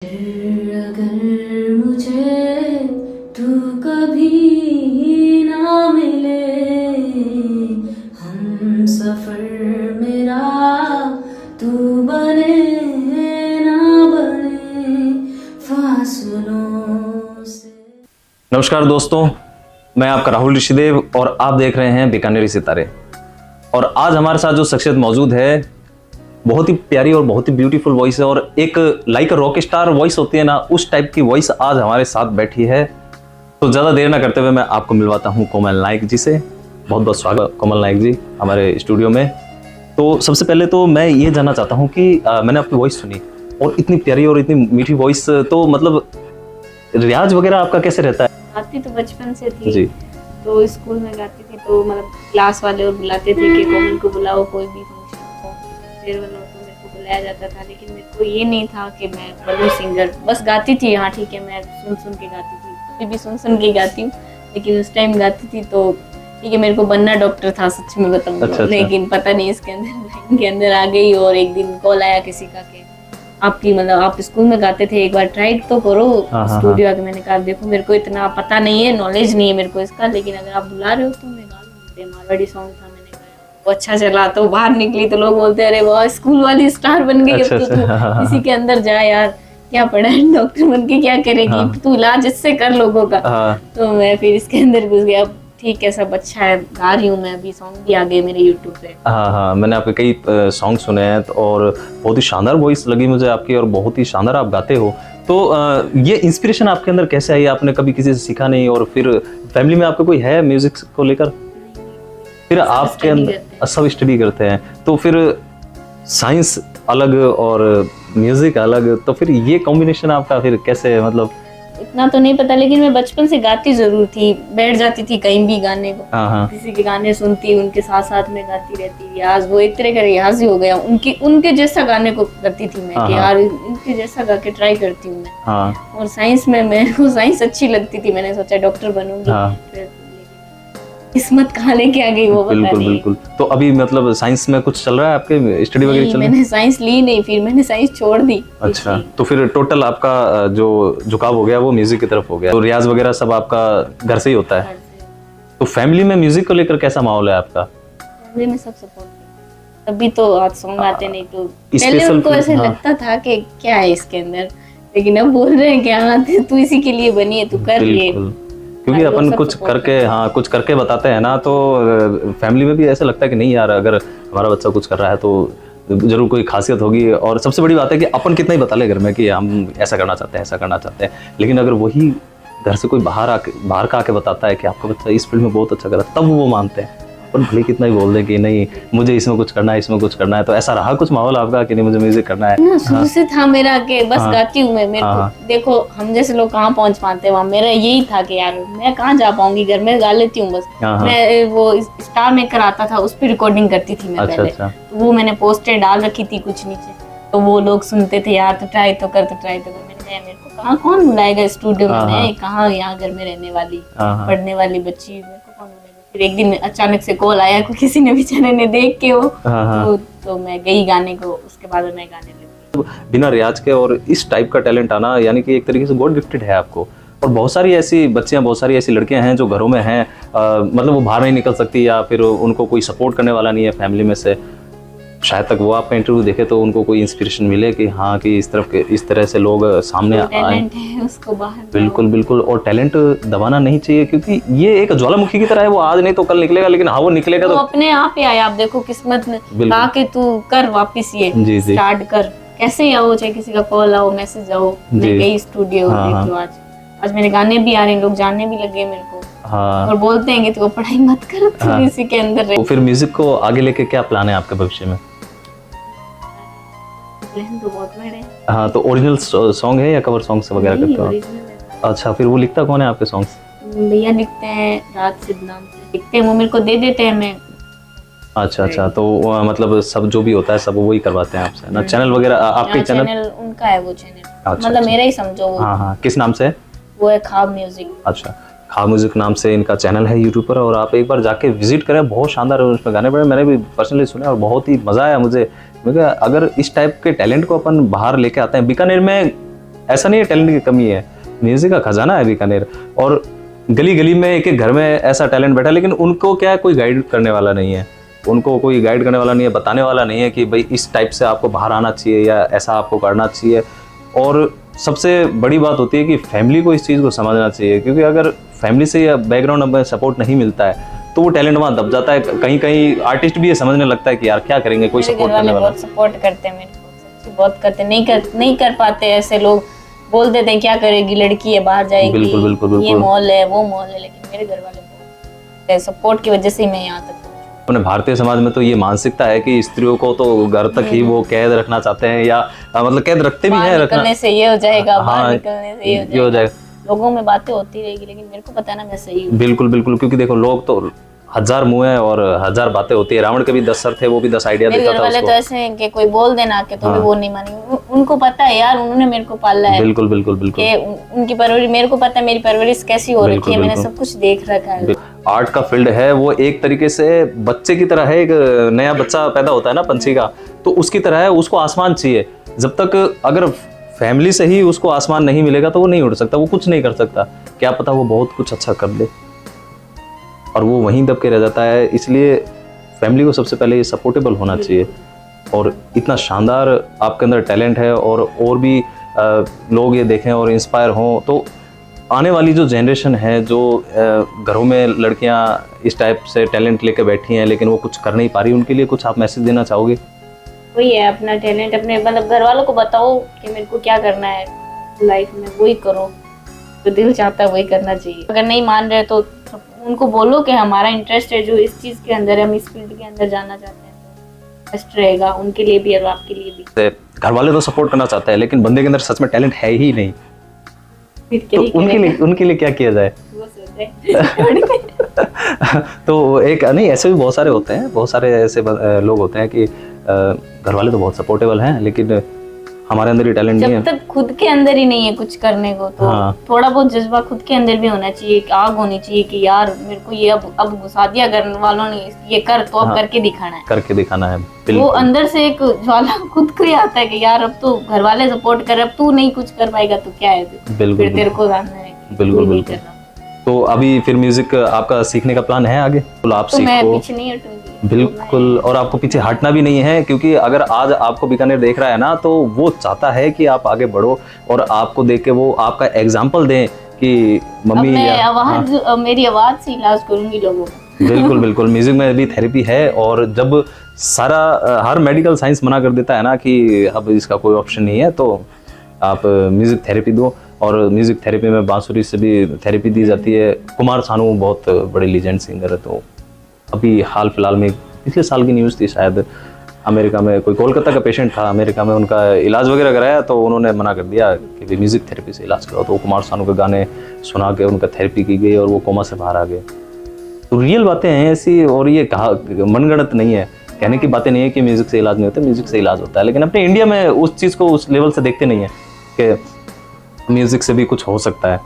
फिर अगर मुझे तू कभी ना मिले, हम सफर मेरा तू बने ना बने फासलों से। नमस्कार दोस्तों, मैं आपका राहुल ऋषिदेव और आप देख रहे हैं बीकानेरी सितारे। और आज हमारे साथ जो शख्सियत मौजूद है, बहुत ही प्यारी और बहुत ही ब्यूटीफुल वॉइस है और एक लाइक रॉक स्टार वॉइस होती है ना, उस टाइप की वॉइस आज हमारे साथ बैठी है। तो ज़्यादा देर ना करते हुए मैं आपको मिलवाता हूँ कोमल नायक जी से। बहुत बहुत स्वागत कोमल नायक जी हमारे स्टूडियो में। तो सबसे पहले तो मैं ये जानना चाहता हूँ कि मैंने आपकी वॉइस सुनी और इतनी प्यारी और इतनी मीठी वॉइस, तो मतलब रियाज वगैरह आपका कैसे रहता है? गाती तो बचपन से थी जी। तो स्कूल में गाती थी, तो मतलब क्लास वाले और बुलाते थे कि कोमल को बुलाओ कोई भी फंक्शन हो, फेयरवेल हो तो मेरे को बुलाया जाता था। लेकिन मेरे को ये नहीं था कि मैं बनूं सिंगर। बस गाती थी, हाँ ठीक है, मैं सुन के गाती थी, अभी भी सुन के गाती हूँ। लेकिन उस टाइम गाती थी तो ठीक है, मेरे को बनना डॉक्टर था सच में बताऊँ। अच्छा। लेकिन पता नहीं इसके अंदर लाइन के अंदर आ गई और एक दिन कॉल आया किसी का कि आपकी मतलब आप स्कूल में गाते थे, एक बार ट्राई तो करो स्टूडियो आके। मैंने कहा देखो मेरे को इतना पता नहीं है, नॉलेज नहीं है मेरे को इसका, लेकिन अगर आप बुला रहे हो तो मैं गा लूंगी। मारवाड़ी सॉन्ग था, मैंने गाया, वो अच्छा चला तो बाहर निकली तो लोग बोलते अरे वाह स्कूल वाली स्टार बन गई। अब तो तू इसी के अंदर जा यार, क्या पढ़ा है, डॉक्टर बन के क्या करेगी, तू इलाज इससे कर लोगों का। तो मैं फिर इसके अंदर घुस गया। ठीक है, सब अच्छा है, गा रही हूँ मैं, अभी सॉन्ग भी आ गए मेरे यूट्यूब पे। हाँ, मैंने आपके कई सॉन्ग सुने हैं और बहुत ही शानदार वॉइस लगी मुझे आपकी और बहुत ही शानदार आप गाते हो। तो ये इंस्पिरेशन आपके अंदर कैसे आई? आपने कभी किसी से सीखा नहीं और फिर फैमिली में आपके कोई है म्यूजिक को लेकर? फिर आपके अंदर सब स्टडी करते हैं, तो फिर साइंस अलग और म्यूजिक अलग, तो फिर ये कॉम्बिनेशन आपका फिर कैसे, मतलब? इतना तो नहीं पता, लेकिन मैं बचपन से गाती जरूर थी, बैठ जाती थी कहीं भी गाने को, किसी के गाने सुनती, उनके साथ साथ में गाती रहती। रियाज वो एक तरह का रियाज ही हो गया, उनके जैसा गाने को करती थी मैं कि यार इनके जैसा गा के ट्राई करती हूँ मैं। और साइंस में मेरे को साइंस अच्छी लगती थी, मैंने सोचा डॉक्टर बनूंगी। किस्मत कहाँ लेके आ गई वो पता नहीं। बिल्कुल। तो अभी मतलब साइंस में कुछ चल रहा है आपके, स्टडी वगैरह चल रही है? मैंने साइंस ली नहीं, फिर मैंने साइंस छोड़ दी। अच्छा, तो फिर टोटल आपका जो झुकाव हो गया वो म्यूजिक की तरफ हो गया। तो रियाज वगैरह सब आपका घर से ही होता है? तो फैमिली में म्यूजिक को लेकर कैसा माहौल है आपका? फैमिली में सब सपोर्ट। तभी तो आज सॉन्ग आते, नहीं तो पहले उनको ऐसे लगता था कि क्या है इसके अंदर, लेकिन अब बोल रहे हैं कि हाँ तू इसी के लिए बनी है, तू कर ले। क्योंकि अपन कुछ करके कुछ करके बताते हैं ना, तो फैमिली में भी ऐसा लगता है कि नहीं यार, अगर हमारा बच्चा कुछ कर रहा है तो जरूर कोई खासियत होगी। और सबसे बड़ी बात है कि अपन कितना ही बता ले घर में कि हम ऐसा करना चाहते हैं, ऐसा करना चाहते हैं, लेकिन अगर वही घर से कोई बाहर का आके बताता है कि आपका बच्चा इस फील्ड में बहुत अच्छा कर रहा है, तब वो मानते हैं। अपन भले कितना ही बोल दें कि नहीं मुझे इसमें कुछ करना है, इसमें कुछ करना है। तो ऐसा रहा कुछ माहौल आपका कि नहीं मुझे म्यूजिक करना है? शुरू से था मेरा कि बस गाती हूँ मैं। मेरे को देखो हम जैसे लोग कहाँ पहुँच पाते हैं, वहाँ मेरा यही था कि यार मैं कहाँ जा पाऊंगी, घर में गा लेती हूँ बस। मैं वो स्टार मेकर आता था, उस पर रिकॉर्डिंग करती थी मैं पहले। तो वो मैंने पोस्टर डाल रखी थी कुछ नीचे, तो वो लोग सुनते थे यार तो ट्राई तो कर। मैंने कहा मेरे को कहाँ कौन बुलाएगा स्टूडियो में, मैं कहाँ यहाँ घर में रहने वाली पढ़ने वाली बच्ची, मेरे को कौन बुलाएगा। फिर एक दिन अचानक से कॉल आया, किसी ने बेचारे ने देख के वो तो मैं गई गाने को, उसके बाद मैं गाने लगी। बिना रियाज के और इस टाइप का टैलेंट आना, यानी कि एक तरीके से गॉड गिफ्टेड है आपको। और बहुत सारी ऐसी बच्चियां, बहुत सारी ऐसी लड़कियां हैं जो घरों में हैं, मतलब वो बाहर नहीं निकल सकती या फिर उनको कोई सपोर्ट करने वाला नहीं है फैमिली में से। शायद तक वो आपका इंटरव्यू देखे तो उनको कोई इंस्पिरेशन मिले कि हाँ कि इस तरह से लोग सामने आए। उसको बाहर बिल्कुल। और टैलेंट दबाना नहीं चाहिए, क्योंकि ये एक ज्वालामुखी की तरह है, वो आज नहीं तो कल निकलेगा, लेकिन हाँ वो निकलेगा तो अपने आप ही आया। आप देखो किस्मत ने कहा कि तू कर वापिस ये स्टार्ट कर, कैसे ही आओ, चाहे किसी का कॉल आओ, मैसेज आओ। मैं गई स्टूडियो, देख लो आज मेरे गाने भी आ रहे हैं, लोग जानने भी लगे मेरे को। और बोलते हैं कि तू पढ़ाई मत कर, तू इसी के अंदर रह। तो फिर म्यूजिक को आगे लेके क्या प्लान है आपके भविष्य में? तो बहुत बड़े। हाँ, तो ओरिजिनल सॉन्ग है या कवर सॉन्ग्स वगैरह करते हो? अच्छा, फिर वो लिखता कौन है आपके सॉन्ग्स? भैया लिखते हैं, रात सिद्ध नाम से लिखते हैं, वो मेरे को दे देते हैं, मैं। अच्छा, तो मतलब सब जो भी होता है सब वही करवाते हैं आपसे ना? चैनल वगैरह आपके चैनल उनका है वो चैनल, मतलब मेरा ही समझो वो। हाँ, किस नाम से है वो? है ख्वाब म्यूजिक। अच्छा, ख्वाब म्यूजिक नाम से इनका चैनल है यूट्यूब पर, और आप एक बार जाके विजिट करें। बहुत शानदार उसमें गाने पड़े, मैंने भी पर्सनली सुने और बहुत ही मजा आया मुझे। अगर इस टाइप के टैलेंट को अपन बाहर लेके आते हैं, बीकानेर में ऐसा नहीं है टैलेंट की कमी है, म्यूजिक का खजाना है बीकानेर। और गली गली में एक एक घर में ऐसा टैलेंट बैठा है, लेकिन उनको क्या है, कोई गाइड करने वाला नहीं है, उनको कोई गाइड करने वाला नहीं है, बताने वाला नहीं है कि भाई इस टाइप से आपको बाहर आना चाहिए या ऐसा आपको करना चाहिए। और सबसे बड़ी बात होती है कि फैमिली को इस चीज़ को समझना चाहिए, क्योंकि अगर फैमिली से या बैकग्राउंड में सपोर्ट नहीं मिलता है तो वो टैलेंट वहाँ दब जाता है। कहीं कहीं आर्टिस्ट भी ये समझने लगता है कि यार क्या करेंगे, कोई सपोर्ट करने वाला। बहुत सपोर्ट करते हैं मेरे को, सच्ची बहुत करते हैं। नहीं कर पाते ऐसे लोग, बोल देते हैं क्या करेगी लड़की है, बाहर जाएगी, बिल्कुल बिल्कुल बिल्कुल, ये मॉल है वो मॉल है, लेकिन मेरे घर वाले सपोर्ट की वजह से मैं यहाँ तक। अपने भारतीय समाज में तो ये मानसिकता है कि स्त्रियों को तो घर तक ही वो कैद रखना चाहते हैं, या मतलब कैद रखते भी हैं, निकलने से ये हो जाएगा, बाहर हाँ, निकलने से ये हो जाएगा। लोगों में बातें होती रहेगी, लेकिन मेरे को पता है ना मैं सही हूँ। बिल्कुल बिल्कुल, क्योंकि देखो लोग तो 1000 मुंह है और 1000 बातें होती है। रावण के भी 10 सर थे, वो भी 10 आइडिया देता था वाले उसको। तो ऐसे हैं कि कोई बोल देना के तो भी वो नहीं मानेंगे। उनको पता है यार, उन्होंने मेरे को पाला है। बिल्कुल बिल्कुल बिल्कुल, उनकी परवरिश मेरे को पता है, मेरी परवरिश कैसी हो रखी है, मैंने सब कुछ देख रखा है। आर्ट का फील्ड है वो एक तरीके से बच्चे की तरह है, एक नया बच्चा पैदा होता है ना पंछी का, तो उसकी तरह है, उसको आसमान चाहिए। जब तक अगर फैमिली से ही उसको आसमान नहीं मिलेगा तो वो नहीं उड़ सकता, वो कुछ नहीं कर सकता। क्या पता वो बहुत कुछ अच्छा कर ले और वो वहीं दब के रह जाता है। इसलिए फैमिली को सबसे पहले ये सपोर्टेबल होना चाहिए। और इतना शानदार आपके अंदर टैलेंट है, और भी लोग ये देखें और इंस्पायर हों, तो आने वाली जो जनरेशन है, जो घरों में लड़कियां इस टाइप से टैलेंट लेके बैठी हैं लेकिन वो कुछ कर नहीं पा रही, उनके लिए कुछ आप मैसेज देना चाहोगे? वही है, अपना टैलेंट अपने मतलब घर वालों को बताओ कि मेरे को क्या करना है लाइफ में, वही करो, जो दिल चाहता है वही करना चाहिए। अगर नहीं मान रहे तो उनको बोलो कि हमारा इंटरेस्ट है जो इस चीज के अंदर है, हम इस फील्ड के अंदर जाना चाहते हैं, बेस्ट रहेगा उनके लिए भी और आपके लिए भी। घर वाले तो सपोर्ट करना चाहते हैं, लेकिन बंदे के अंदर सच में टैलेंट है ही नहीं, तो उनके लिए क्या किया जाए? तो एक नहीं, ऐसे भी बहुत सारे होते हैं, बहुत सारे ऐसे लोग होते हैं कि घर वाले तो बहुत सपोर्टेबल हैं, लेकिन हमारे अंदर ही टैलेंट नहीं है। जब तक खुद के अंदर ही नहीं है कुछ करने को, तो थोड़ा बहुत जज्बा खुद के अंदर भी होना चाहिए, कि आग होनी चाहिए कि यार मेरे को ये अब घुसा दिया घर वालों ने, ये कर तो अब करके दिखाना है। वो अंदर से एक ज्वाला खुद को ही आता है कि यार अब तो घर वाले सपोर्ट कर, अब तू नहीं कुछ कर पाएगा तो क्या है, फिर तेरे को जानना है। बिल्कुल। तो अभी फिर म्यूजिक आपका सीखने का प्लान है आगे? तो आप सीखो, मैं पीछे नहीं हटूंगी बिल्कुल, और आपको पीछे हटना भी नहीं है, क्योंकि अगर आज आपको बीकानेर देख रहा है ना, तो वो चाहता है कि आप आगे बढ़ो और आपको देख के वो आपका एग्जाम्पल दें कि मम्मी मेरी आवाज से इलाज करूंगी लोगों का। बिल्कुल बिल्कुल, म्यूजिक में भी थेरेपी है, और जब हर मेडिकल साइंस मना कर देता है ना कि अब इसका कोई ऑप्शन नहीं है, तो आप म्यूजिक थेरेपी दो। और म्यूजिक थेरेपी में बांसुरी से भी थेरेपी दी जाती है। कुमार सानू बहुत बड़े लीजेंड सिंगर है, तो अभी हाल फिलहाल में पिछले साल की न्यूज़ थी शायद, अमेरिका में कोई कोलकाता का पेशेंट था, अमेरिका में उनका इलाज वगैरह कराया तो उन्होंने मना कर दिया कि म्यूजिक थेरेपी से इलाज कराओ, तो कुमार सानू के गाने सुना के उनका थेरेपी की गई और वो कोमा से बाहर आ गए। तो रियल बातें हैं ऐसी, और ये कहा मनगढ़ंत नहीं है, कहने की बातें नहीं है कि म्यूजिक से इलाज नहीं होता, म्यूजिक से इलाज होता है। लेकिन अपने इंडिया में उस चीज़ को उस लेवल से देखते नहीं है कि म्यूजिक से भी कुछ हो सकता है,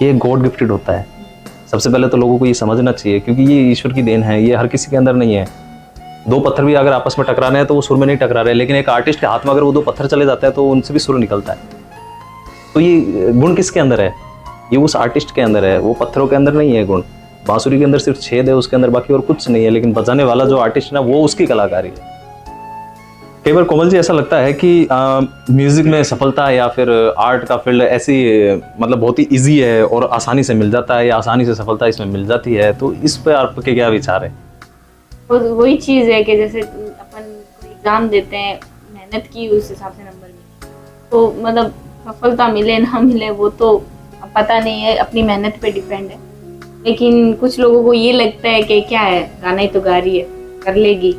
ये गॉड गिफ्टेड होता है। सबसे पहले तो लोगों को ये समझना चाहिए, क्योंकि ये ईश्वर की देन है, ये हर किसी के अंदर नहीं है। दो पत्थर भी अगर आपस में टकरा रहे हैं तो वो सुर में नहीं टकरा रहे, लेकिन एक आर्टिस्ट के हाथ में अगर वो दो पत्थर चले जाते हैं तो उनसे भी सुर निकलता है। तो ये गुण किसके अंदर है? ये उस आर्टिस्ट के अंदर है, वो पत्थरों के अंदर नहीं है गुण। बांसुरी के अंदर सिर्फ छेद है, उसके अंदर बाकी और कुछ नहीं है, लेकिन बजाने वाला जो आर्टिस्ट है ना, वो उसकी कलाकारी है। कई बार कोमल जी ऐसा लगता है कि म्यूजिक में सफलता या फिर आर्ट का फील्ड ऐसी मतलब बहुत ही इजी है और आसानी से मिल जाता है, या आसानी से सफलता इसमें मिल जाती है, तो इस पे आपके क्या विचार है? वही चीज़ है कि जैसे अपन एग्जाम देते हैं, मेहनत की उस हिसाब से नंबर मिले, तो मतलब सफलता मिले ना मिले वो तो पता नहीं है, अपनी मेहनत पे डिपेंड है। लेकिन कुछ लोगों को ये लगता है कि क्या है, गाना ही तो गा रही है, कर लेगी,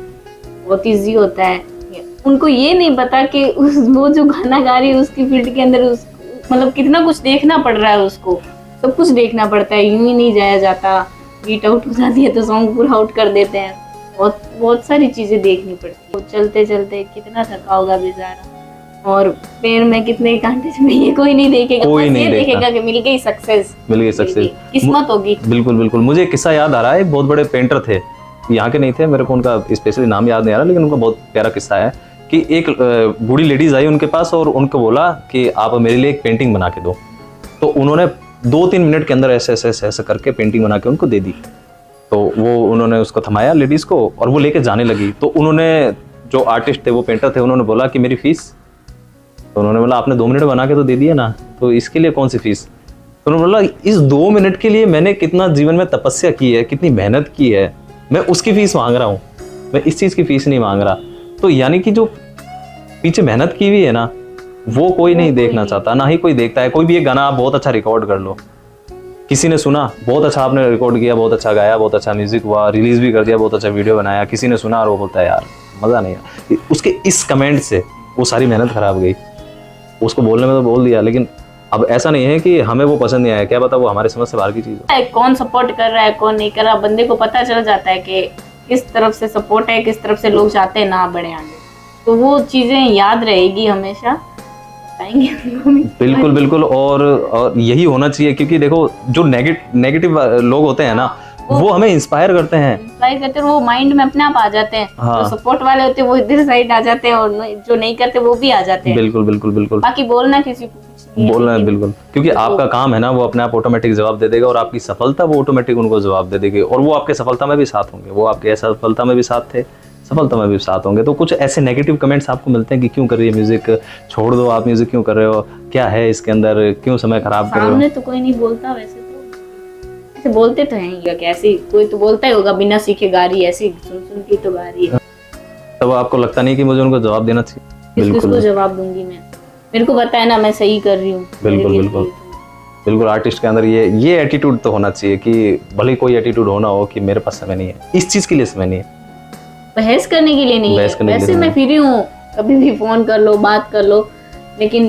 बहुत ईजी होता है। उनको ये नहीं पता कि वो जो गाना गा रही है उसकी फील्ड के अंदर मतलब कितना कुछ देखना पड़ रहा है, उसको सब कुछ देखना पड़ता है, यूं ही नहीं जाया जाता। बीट आउट हो जाती है तो सॉन्ग पूरा आउट कर देते हैं, बहुत सारी चीजें देखनी पड़ती है। चलते चलते कितना थका होगा बेचारा, और पैर में कितने कांटे में ये कोई नहीं देखेगा, कोई नहीं देखेगा कि मिल गई सक्सेस, किस्मत होगी। बिल्कुल बिल्कुल, मुझे एक किस्सा याद आ रहा है। एक बहुत बड़े पेंटर थे, यहाँ के नहीं थे, मेरे को उनका स्पेशली नाम याद नहीं आ रहा, लेकिन उनका बहुत प्यारा किस्सा है कि एक बूढ़ी लेडीज आई उनके पास और उनको बोला कि आप मेरे लिए एक पेंटिंग बना के दो। तो उन्होंने 2-3 मिनट के अंदर ऐसे ऐसे ऐसे ऐसे करके पेंटिंग बना के उनको दे दी। तो वो उन्होंने उसको थमाया लेडीज़ को और वो लेके जाने लगी। तो उन्होंने, जो आर्टिस्ट थे, वो पेंटर थे, उन्होंने बोला कि मेरी फीस। तो उन्होंने बोला आपने 2 मिनट बना के तो दे दिया ना, तो इसके लिए कौन सी फीस? तो उन्होंने बोला इस 2 मिनट के लिए मैंने कितना जीवन में तपस्या की है, कितनी मेहनत की है, मैं उसकी फीस मांग रहा हूँ, मैं इस चीज़ की फीस नहीं मांग रहा। तो यानी कि जो पीछे मेहनत की हुई है ना, वो कोई नहीं देखना चाहता, ना ही कोई देखता है। कोई भी एक गाना आप बहुत अच्छा रिकॉर्ड कर लो, किसी ने सुना, बहुत अच्छा आपने रिकॉर्ड किया, बहुत अच्छा गाया, बहुत अच्छा म्यूजिक हुआ, रिलीज भी कर दिया, बहुत अच्छा वीडियो बनाया, किसी ने सुना और वो बोलता है यार मज़ा नहीं आया, उसके इस कमेंट से वो सारी मेहनत खराब गई। उसको बोलने में तो बोल दिया, लेकिन अब ऐसा नहीं है कि हमें वो पसंद नहीं आया, क्या पता वो हमारे समझ से बाहर की चीज़ है। कौन सपोर्ट कर रहा है कौन नहीं कर रहा, बंदे को पता चल जाता है कि किस तरफ से सपोर्ट है, किस तरफ से लोग चाहते हैं ना बढ़े आगे। तो वो चीज़ें याद रहेगी हमेशा, बताएंगे। बिल्कुल बिल्कुल। और यही होना चाहिए, क्योंकि देखो जो नेगेटिव लोग होते हैं ना, वो हमें इंस्पायर करते हैं, वो माइंड में अपने आप आ जाते हैं। हाँ। जो सपोर्ट वाले होते हैं वो इधर साइड आ जाते हैं, और जो नहीं करते वो भी आ जाते हैं। बिल्कुल बिल्कुल बिल्कुल। बाकी बोलना किसी को कुछ नहीं है, बोलना है लेकिन बिल्कुल, क्योंकि आपका काम है ना, वो अपने आप ऑटोमेटिक जवाब दे देगा, और आपकी सफलता वो ऑटोमेटिक उनको जवाब दे देगी, और वो आपके सफलता में भी साथ होंगे, वो आपके असफलता में भी साथ थे, सफलता में भी साथ होंगे। तो कुछ ऐसे नेगेटिव कमेंट्स आपको मिलते हैं कि क्यों कर रही है म्यूजिक, छोड़ दो आप म्यूजिक क्यों कर रहे हो, क्या है इसके अंदर, क्यों समय खराब कर रहे हो? सामने तो कोई नहीं बोलता, वैसे तो ऐसे बोलते तो हैं कि ऐसी कोई तो बोलता ही होगा, बिना सीखे गा रही है, ऐसी सुन सुन के तो गा रही है। तब आपको लगता नहीं कि मुझे उनको जवाब देना चाहिए? किसको जवाब दूंगी मैं, मेरे को पता है ना मैं सही कर रही हूँ। बिल्कुल बिल्कुल बिल्कुल। आर्टिस्ट के अंदर ये एटीट्यूड तो होना चाहिए कि भले कोई एटीट्यूड होना हो कि मेरे पास समय नहीं है, इस चीज के लिए समय नहीं है, बहस करने के लिए नहीं है। वैसे मैं फ्री हूँ, कभी भी फोन कर लो, बात कर लो, लेकिन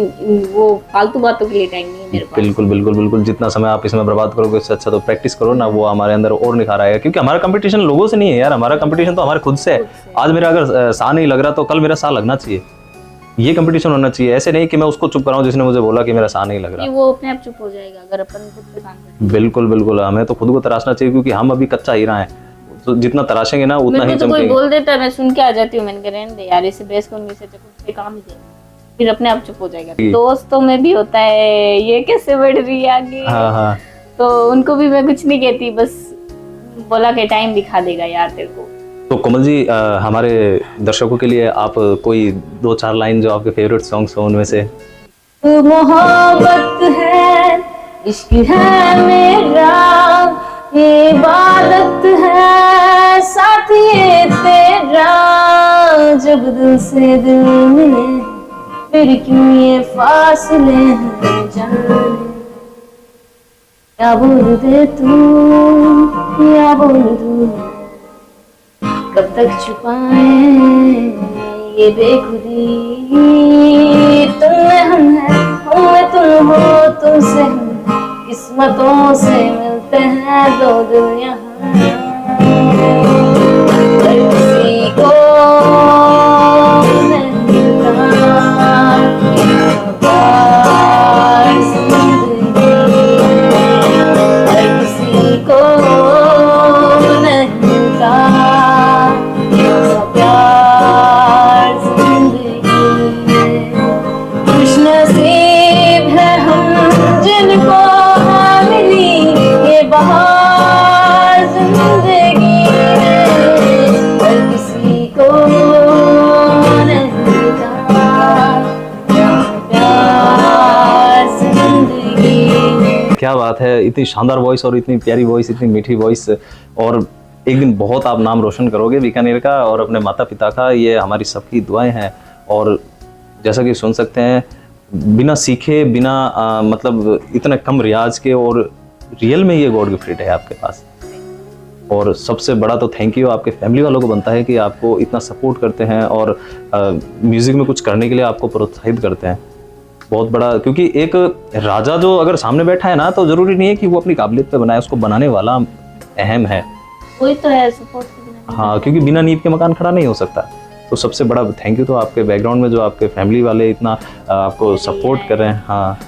वो फालतू बातों के लिए टाइम नहीं है मेरे पास। बिल्कुल बिल्कुल बिल्कुल। जितना समय आप इसमें बर्बाद करोगे उससे अच्छा तो प्रैक्टिस करो ना, वो हमारे अंदर और निखार आएगा। क्योंकि हमारा कंपटीशन लोगों से नहीं है यार, हमारा कंपटीशन तो हमारे खुद से है। आज मेरा अगर साह नहीं लग रहा तो कल मेरा साह लगना चाहिए, ये कंपटीशन होना चाहिए। ऐसे नहीं कि मैं उसको चुप कराऊं जिसने मुझे बोला कि मेरा साह नहीं लग रहा, वो अपने आप चुप हो जाएगा अगर अपन खुद पे काम करें। बिल्कुल बिल्कुल। हमें तो खुद को तराशना चाहिए, क्योंकि हम अभी कच्चा हीरा है, तो जितना तराशेंगे ना उतना ही तो कोई चमकेंगे। बोल देता है मैं सुन के आ जाती हूँ, मैंने कहा रहने दे यार, इसे बेस करूंगी, इसे खुद पे काम ही दे, फिर अपने आप चुप हो जाएगा। दोस्तों में भी होता है, ये कैसे बढ़ रही है आगे, हाँ हाँ। तो उनको भी मैं कुछ नहीं कहती, बस बोला कि टाइम दिखा देगा यार तेरे को। तो कोमल जी, हमारे दर्शकों के लिए आप कोई 2-4 लाइन जो आपके फेवरेट सॉन्ग्स हो उनमें से। मोहब्बत है, इश्क है मेरा, ये इबादत है साथ ये तेरा, जब दिल से दिल मिले फिर क्यों ये फासले हैं जाने, क्या बोल दे तू या बोल दूं, कब तक छुपाए ये बेखुदी, तुम में हम हैं, हम में तुम हो, तुमसे हम, किस्मतों से मिलते हैं दो दिल यहाँ, हर किसी को नहीं मिलता जिंदगी, हर किसी को नहीं मिलता प्यार जिंदगी, खुश नसीब है हम जिनको मिली ये बहार जिंदगी, हर किसी को नहीं मिलता प्यार जिंदगी। क्या बात है, इतनी शानदार वॉइस और इतनी प्यारी वॉइस, इतनी मीठी वॉइस, और एक दिन बहुत आप नाम रोशन करोगे बीकानेर का और अपने माता पिता का, ये हमारी सबकी दुआएं हैं। और जैसा कि सुन सकते हैं, बिना सीखे, बिना मतलब इतने कम रियाज के, और रियल में ये गॉड गिफ्टेड है आपके पास। और सबसे बड़ा तो थैंक यू आपके फैमिली वालों को बनता है कि आपको इतना सपोर्ट करते हैं और म्यूज़िक में कुछ करने के लिए आपको प्रोत्साहित करते हैं। बहुत बड़ा, क्योंकि एक राजा जो अगर सामने बैठा है ना, तो ज़रूरी नहीं है कि वो अपनी काबिलियत पे बनाए, उसको बनाने वाला अहम है। कोई तो है सपोर्ट के बिना। हाँ, क्योंकि बिना नींव के मकान खड़ा नहीं हो सकता। तो सबसे बड़ा थैंक यू तो आपके बैकग्राउंड में जो आपके फैमिली वाले इतना आपको सपोर्ट कर रहे हैं। हाँ,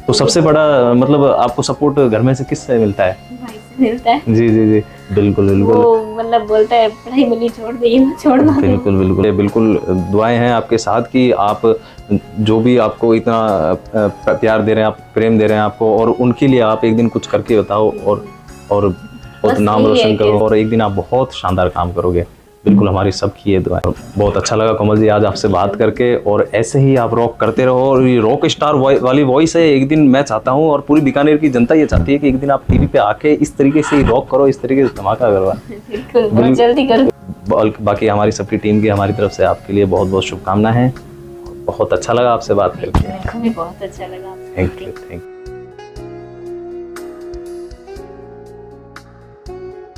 तो सबसे बड़ा मतलब आपको सपोर्ट घर में से किससे मिलता है? भाई से मिलता है। जी जी जी। बिल्कुल बिल्कुल वो मतलब बोलता है पढ़ाई भली छोड़ दे, ये मत छोड़ना। बिल्कुल बिल्कुल बिल्कुल दुआएं हैं आपके साथ कि आप जो भी आपको इतना प्यार दे रहे हैं, आप प्रेम दे रहे हैं आपको, और उनके लिए आप एक दिन कुछ करके बताओ और बहुत नाम यही है रोशन कि- करो, और एक दिन आप बहुत शानदार काम करोगे। बिल्कुल हमारी सबकी ये दुआ है। बहुत अच्छा लगा कमल जी आज आपसे बात करके, और ऐसे ही आप रॉक करते रहो, और ये रॉक स्टार वाली वॉइस है, एक दिन मैं चाहता हूँ और पूरी बीकानेर की जनता ये चाहती है कि एक दिन आप टीवी पे आके इस तरीके से रॉक करो, इस तरीके से धमाका करो। बिल्कुल, बहुत जल्दी करो। बाकी हमारी सबकी टीम की हमारी तरफ से आपके लिए बहुत बहुत शुभकामनाएं हैं। बहुत अच्छा लगा आपसे बात करके। मेरे को भी बहुत अच्छा लगा आपसे। Thank you.